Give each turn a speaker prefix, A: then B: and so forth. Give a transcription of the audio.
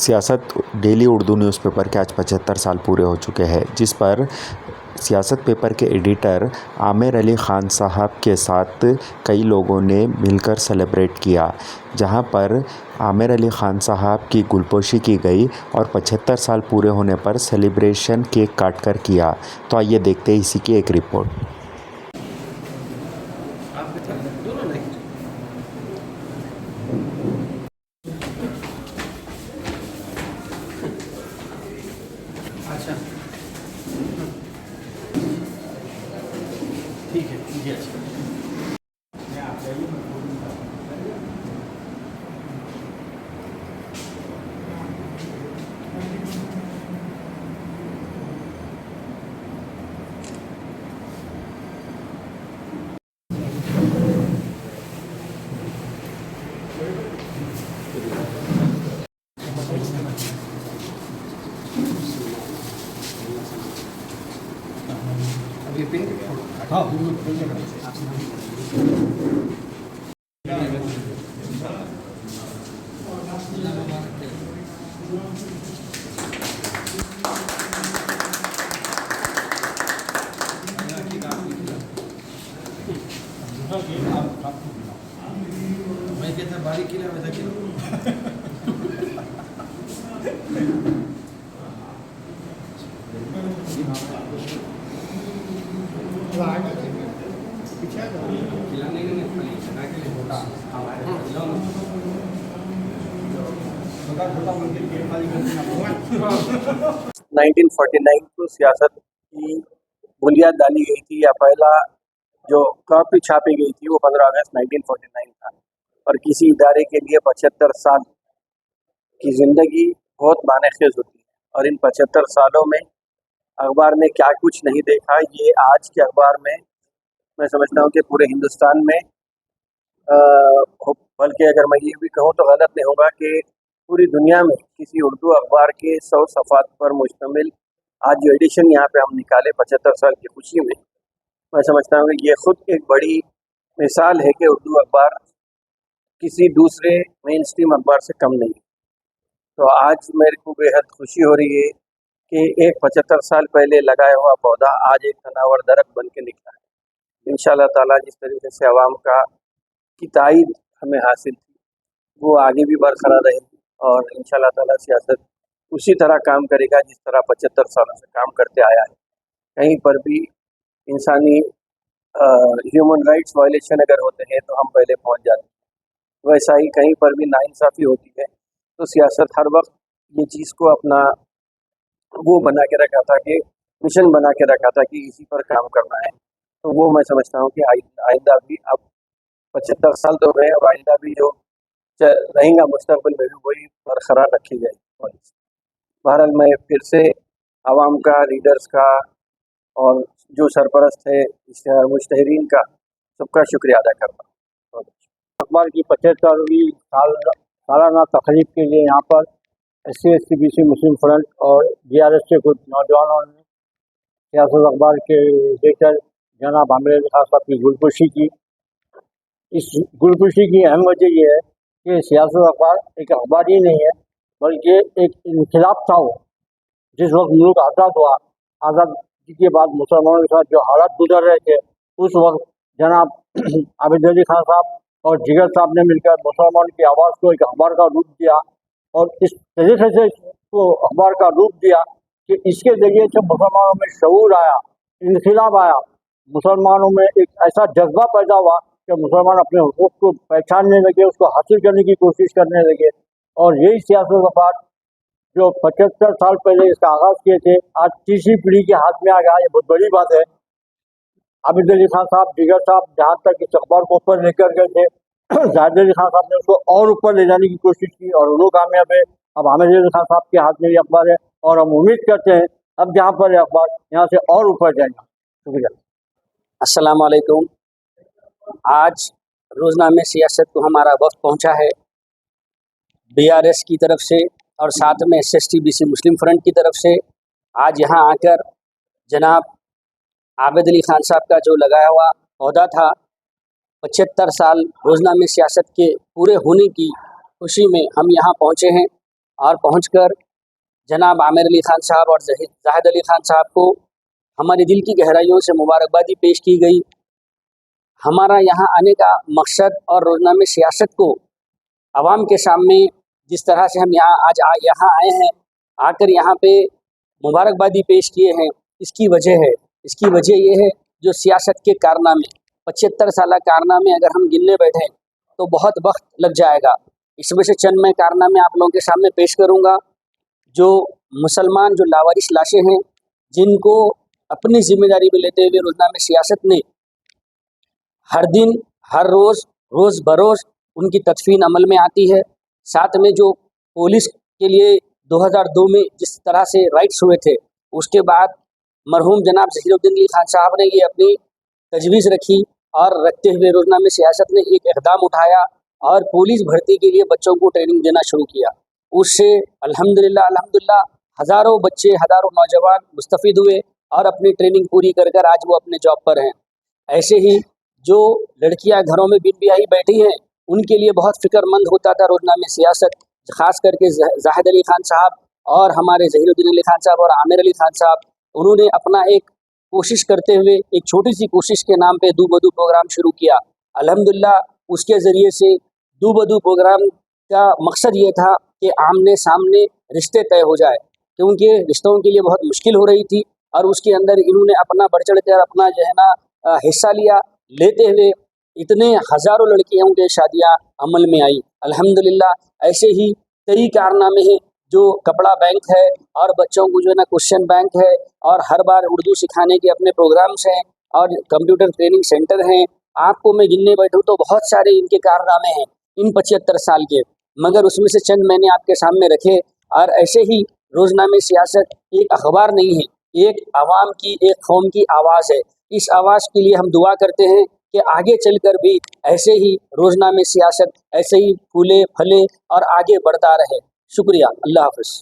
A: सियासत daily Urdu newspaper के आज 75 साल पूरे हो चुके हैं, जिस पर सियासत पेपर के एडिटर आमिर अली ख़ान साहब के साथ कई लोगों ने मिलकर सेलिब्रेट किया, जहां पर आमिर अली ख़ान साहब की गुलपोशी की गई और 75 साल पूरे होने पर सेलिब्रेशन केक काटकर किया। तो आइए देखते हैं इसी की एक रिपोर्ट।
B: अच्छा ठीक है जी। अच्छा अभी पिन हाँ
C: 1949 को सियासत की बुनियाद डाली गई थी, या पहला जो कॉपी छापी गई थी वो 15 अगस्त 1949 था। और किसी इदारे के लिए 75 साल की ज़िंदगी बहुत मानेखेज होती है, और इन 75 सालों में अखबार ने क्या कुछ नहीं देखा, ये आज के अखबार में मैं समझता हूँ कि पूरे हिंदुस्तान में बल्कि अगर मैं ये भी कहूँ तो गलत नहीं होगा कि पूरी दुनिया में किसी उर्दू अखबार के 100 सफ़ात पर मुश्तमिल आज जो एडिशन यहाँ पे हम निकाले 75 साल की खुशी में, मैं समझता हूँ कि ये खुद एक बड़ी मिसाल है कि उर्दू अखबार किसी दूसरे मेन स्ट्रीम अखबार से कम नहीं। तो आज मेरे को बेहद खुशी हो रही है कि एक 75 साल पहले लगाया हुआ पौधा आज एक तनावर दरख्त बन के निकला है। इंशाअल्लाह ताला जिस तरीके से आवाम की ताईद हमें हासिल थी वो आगे भी बरकरार रहेगी, और इंशाअल्लाह ताला सियासत उसी तरह काम करेगा जिस तरह 75 सालों से काम करते आया है। कहीं पर भी इंसानी ह्यूमन राइट्स वायलेशन अगर होते हैं तो हम पहले पहुंच जाते हैं, वैसा ही कहीं पर भी नाइंसाफ़ी होती है तो सियासत हर वक्त ये चीज़ को अपना वो बना के रखा था कि मिशन बना के रखा था कि इसी पर काम करना है। तो वो मैं समझता हूँ कि आइंदा भी अब 75 साल तो गए, अब आइंदा भी जो रहेगा मुस्तकबिल में भी वही बरकरार रखी जाएगी। बहरहाल मैं फिर से आवाम का, रीडर्स का और जो सरपरस्त है मुश्तहरीन का सबका शुक्रिया अदा करता हूँ।
D: अखबार की 75वीं सालाना तकरीब के लिए यहाँ पर SC/ST BC मुस्लिम फ्रंट और GRS से कुछ नौजवानों ने सियासत अखबार के एडिटर जनाब आमिर अली खान साहब की गुलपोशी की। इस गुलपोशी की अहम वजह यह है कि सियासत अखबार एक अखबार ही नहीं है बल्कि एक इनकलाब था। वो जिस वक्त मुल्क आज़ाद हुआ, आज़ादी के बाद मुसलमानों के साथ जो हालात गुजर रहे थे, उस वक्त जनाब आबिद अली खान साहब और जिगर साहब ने मिलकर मुसलमानों की आवाज़ को एक अखबार का रूप दिया, और इस तरीके से इसको अखबार का रूप दिया कि इसके ज़रिए से मुसलमानों में शऊर आया, इनकलाब आया, मुसलमानों में एक ऐसा जज्बा पैदा हुआ कि मुसलमान अपने हुकूक को पहचानने लगे, उसको हासिल करने की कोशिश करने लगे। और यही सियासत अखबार जो 75 साल पहले इसका आगाज़ किए थे, आज तीसरी पीढ़ी के हाथ में आ गया। ये बहुत बड़ी बात है। आबिद अली खान साहब, जिगर साहब जहाँ तक इस अखबार को ऊपर लेकर गए थे, जाहिद अली खान साहब ने उसको और ऊपर ले जाने की कोशिश की और वो कामयाब है। अब आमिर अली खान साहब के हाथ में ये अखबार है और हम उम्मीद करते हैं अब जहाँ पर ये अखबार यहाँ से और ऊपर जाएगा। शुक्रिया।
C: अस्सलाम वालेकुम। आज रोज़नामे सियासत को हमारा वक्त पहुँचा है। BRS की तरफ से और साथ में SC/ST BC मुस्लिम फ्रंट की तरफ से आज यहाँ आकर जनाब आबिद अली खान साहब का जो लगाया हुआ पौधा था, 75 साल रोज़नामे सियासत के पूरे होने की खुशी में हम यहाँ पहुँचे हैं।
E: और पहुंचकर जनाब आमिर अली ख़ान साहब और जाहिद अली ख़ान साहब को हमारे दिल की गहराइयों से मुबारकबादी पेश की गई। हमारा यहाँ आने का मकसद और रोज़नामे सियासत को आवाम के सामने जिस तरह से हम यहाँ आए हैं, आकर यहाँ पे मुबारकबादी पेश किए हैं, इसकी वजह ये है जो सियासत के कारनामे 75 साल कारनामे अगर हम गिनने बैठें तो बहुत वक्त लग जाएगा। इसमें से चंद मैं कारनामे आप लोगों के सामने पेश करूँगा। जो मुसलमान जो लावारिस लाशें हैं, जिनको अपनी जिम्मेदारी में लेते हुए रोज़नामे सियासत ने हर दिन हर रोज़ बरोज़ उनकी तदफीन अमल में आती है। साथ में जो पुलिस के लिए 2002 में जिस तरह से राइट्स हुए थे, उसके बाद मरहूम जनाब ज़हीरुद्दीन अली ख़ान साहब ने ये अपनी तजवीज़ रखी और रखते हुए रोज़नामे सियासत ने एक इक़दाम उठाया और पुलिस भर्ती के लिए बच्चों को ट्रेनिंग देना शुरू किया। उससे अल्हम्दुलिल्लाह हज़ारों बच्चे, हज़ारों नौजवान मुस्तफ़ीद हुए और अपनी ट्रेनिंग पूरी कर आज वो अपने जॉब पर हैं। ऐसे ही जो लड़कियां घरों में बिन ब्याही बैठी हैं, उनके लिए बहुत फ़िक्रमंद होता था रोज़नामे सियासत, ख़ास करके जाहिद अली ख़ान साहब और हमारे ज़हीरुद्दीन अली ख़ान साहब और आमिर अली ख़ान साहब। उन्होंने अपना एक कोशिश करते हुए एक छोटी सी कोशिश के नाम पे दू बदू प्रोग्राम शुरू किया। अल्हम्दुलिल्लाह उसके ज़रिए से दू बदू प्रोग्राम का मकसद ये था कि आमने सामने रिश्ते तय हो जाए, क्योंकि रिश्तों के लिए बहुत मुश्किल हो रही थी और उसके अंदर इन्होंने अपना बढ़ चढ़ कर अपना जो है ना हिस्सा लिया। लेते हुए इतने हज़ारों लड़कियों की शादियाँ अमल में आई। अल्हम्दुलिल्लाह ऐसे ही कई कारनामे हैं, जो कपड़ा बैंक है और बच्चों को जो है ना क्वेश्चन बैंक है और हर बार उर्दू सिखाने के अपने प्रोग्राम्स हैं और कंप्यूटर ट्रेनिंग सेंटर हैं। आपको मैं गिनने बैठूँ तो बहुत सारे इनके कारनामे हैं इन 75 साल के, मगर उसमें से चंद मैंने आपके सामने रखे। और ऐसे ही रोज़नामे सियासत एक अखबार नहीं है, एक आवाम की, एक कौम की आवाज़ है। इस आवाज़ के लिए हम दुआ करते हैं कि आगे चलकर भी ऐसे ही रोज़नामे सियासत ऐसे ही फूले फले और आगे बढ़ता रहे। शुक्रिया। अल्लाह हाफ़िज़।